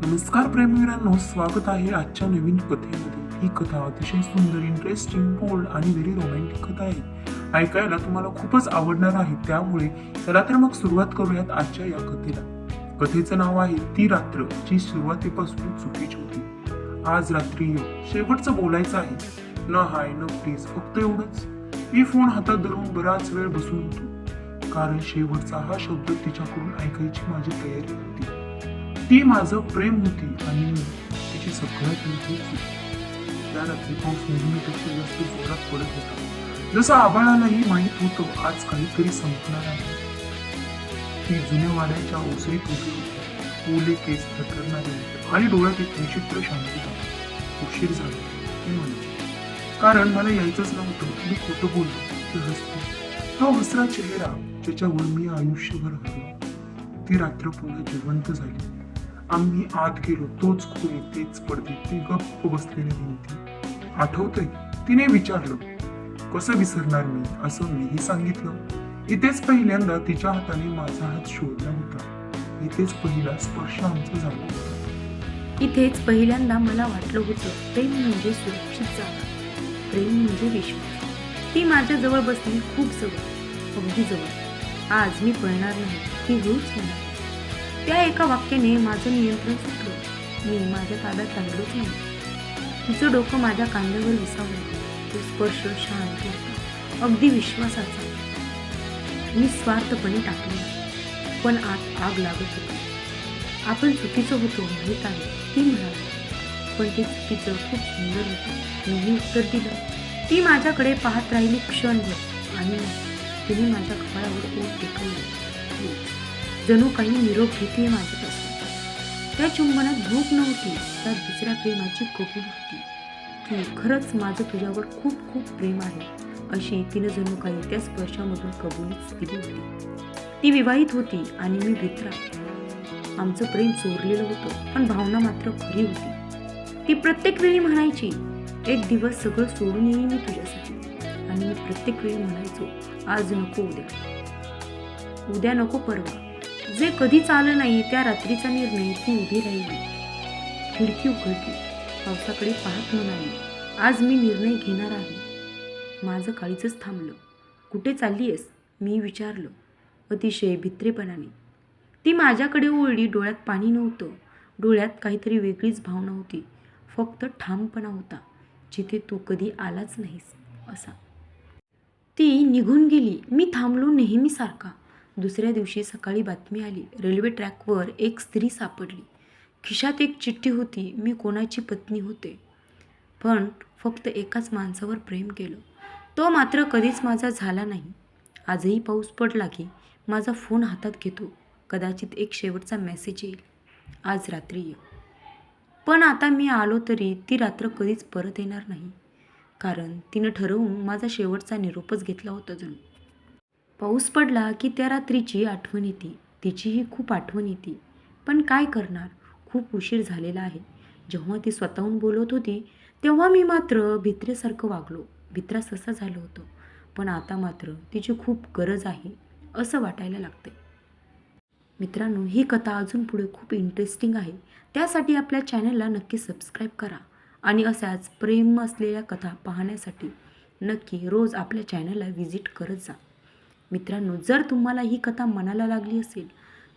नमस्कार प्रेमीवीरांनो, स्वागत आहे आजच्या नवीन कथेमध्ये। ही कथा अतिशय सुंदर, इंटरेस्टिंग, बोल्ड आणि व्हेरी रोमॅन्टिक कथा आहे। ऐकायला तुम्हाला खूपच आवडणार आहे। त्यामुळे चला तर मग सुरुवात करूयात आजच्या या कथेला। कथेचं नाव आहे ती रात्र जी सुरुवातीपासून चुकीची होती। आज रात्री शेवटचं बोलायचं आहे। न हाय न प्लीज, फक्त एवढंच। मी फोन हातात धरून बराच वेळ बसून होतो, कारण शेवटचा हा शब्द तिच्याकडून ऐकायची माझी तयारी होती। ती माझं प्रेम होती आणि मी तिची सगळ्यात मोठी चूक। त्या रात्री पाऊस नेहमीपेक्षा जास्त जोरात पडत होता। जसं आभाळालाही माहित होतं आज काहीतरी संपणार आहे। ती जुन्या वाड्याच्या ओसरीत उभी होती। ओले केस थरथरणारे होते आणि डोळ्यात एक विचित्र शांतता। उशीर झाला, ती म्हणाली, कारण मला यायचंच नव्हतं। मी खोटं बोललो। ती हसली, तो हसरा चेहरा ज्याच्यावर मी आयुष्यभर हरलो। ती रात्र पुन्हा जिवंत झाली। आम्ही आत गेलो, तोच खोली, तेच पडदे, ती गप्प बसलेली भिंती। आठवतंय, तिने विचारलं, कसं विसरणार मी? असं मीही सांगितलं। इथेच पहिल्यांदा तिच्या हाताने माझा हात शोधला होता। इथेच पहिला स्पर्श आमचा झाला होता। इथेच पहिल्यांदा मला वाटलं होतं प्रेम म्हणजे सुरक्षित जागा, प्रेम म्हणजे विश्वास। ती माझ्या जवळ बसली, खूप जवळ, अगदी जवळ। आज मी पळणार नाही, ती रोज म्हणाली। त्या एका वाक्याने माझं नियंत्रण सुटलं। मी माझ्या ताब्यात राहिलोच नाही। तिचं डोकं माझ्या कांद्यावर विसावलं। तो स्पर्श शांत होता, अगदी विश्वासाचा। मी स्वार्थपणे टाकले, पण आत आग लागत होती। आपण चुकीचं होतो माहीत आहे, ती म्हणाली, पण ते चुकीचं खूप सुंदर होतं। मीही उत्तर दिलं। ती माझ्याकडे पाहत राहिली क्षणभर आणि तिने माझ्या कपाळावर ओठ टेकवलं, जणू काही निरोप घेते माझ्यापासून। त्या चुंबनात भूक नव्हती, त्यात दुसऱ्या प्रेमाची कबूल होती, की खरंच माझं तुझ्यावर खूप खूप प्रेम आहे, अशी तिनं जणू काही त्या स्पर्शामधून कबुलीच दिली होती। ती विवाहित होती आणि मी भित्रा। आमचं प्रेम चोरलेलं होतं, पण भावना मात्र खरी होती। ती प्रत्येक वेळी म्हणायची, एक दिवस सगळं सोडून येईन मी तुझ्यासाठी, आणि मी प्रत्येक वेळी म्हणायचो, आज नको, उद्या नको, परवा। जे कधीच आलं नाही त्या रात्रीचा निर्णय ती उभी राहिली, खिडकी उघडली, पावसाकडे पाहत म्हणाली, आज मी निर्णय घेणार आहे। माझं काळीजच थांबलं। कुठे चाललीयस? मी विचारलं, अतिशय भित्रेपणाने। ती माझ्याकडे वळली, डोळ्यात पाणी नव्हतं, डोळ्यात काहीतरी वेगळीच भावना होती, फक्त ठामपणा होता, जिथे तू कधी आलाच नाहीस असा। ती निघून गेली। मी थांबलो नेहमीसारखा। दुसऱ्या दिवशी सकाळी बातमी आली, रेल्वे ट्रॅकवर एक स्त्री सापडली। खिशात एक चिठ्ठी होती। मी कोणाची पत्नी होते, पण फक्त एकाच माणसावर प्रेम केलं। तो मात्र कधीच माझा झाला नाही। आजही पाऊस पडला की माझा फोन हातात घेतो, कदाचित एक शेवटचा मेसेज येईल, आज रात्री ये। पण आता मी आलो तरी ती रात्र कधीच परत येणार नाही, कारण तिनं ठरवून माझा शेवटचा निरोपच घेतला होता जणू। पाऊस पडला की त्या रात्रीची आठवण येते, तिचीही खूप आठवण येते, पण काय करणार, खूप उशीर झालेला आहे। जेव्हा ती स्वतःहून बोलत होती तेव्हा मी मात्र भित्रेसारखं वागलो, भित्रा ससा झालो होतो। पण आता मात्र तिची खूप गरज आहे असं वाटायला लागतंय। मित्रांनो, ही कथा अजून पुढे खूप इंटरेस्टिंग आहे, त्यासाठी आपल्या चॅनलला नक्की सबस्क्राईब करा आणि अशाच प्रेम असलेल्या कथा पाहण्यासाठी नक्की रोज आपल्या चॅनलला व्हिजिट करत जा। मित्रांनो, जर तुम्हाला ही कथा मनाला लागली असेल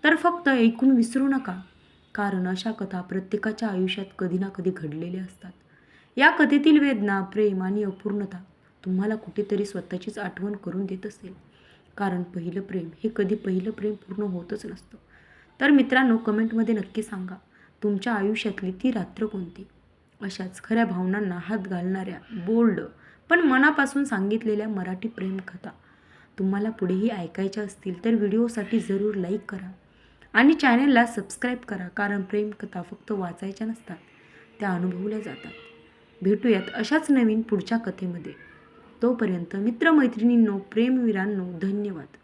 तर फक्त ऐकून विसरू नका, कारण अशा कथा प्रत्येकाच्या आयुष्यात कधी ना कधी घडलेल्या असतात। या कथेतील वेदना, प्रेम आणि अपूर्णता तुम्हाला कुठेतरी स्वतःचीच आठवण करून देत असेल, कारण पहिलं प्रेम हे कधी पहिलं प्रेम पूर्ण होतच नसतं। तर मित्रांनो, कमेंटमध्ये नक्की सांगा, तुमच्या आयुष्यातली ती रात्र कोणती? अशाच खऱ्या भावनांना हात घालणाऱ्या, बोल्ड पण मनापासून सांगितलेल्या मराठी प्रेमकथा तुम्हाला पुढेही ऐकायच्या असतील तर व्हिडिओसाठी जरूर लाईक करा आणि चॅनलला सबस्क्राईब करा, कारण प्रेमकथा फक्त वाचायच्या नसतात, त्या अनुभवल्या जातात। भेटूयात अशाच नवीन पुढच्या कथेमध्ये। तोपर्यंत मित्रमैत्रिणींनो, प्रेमवीरांनो, धन्यवाद।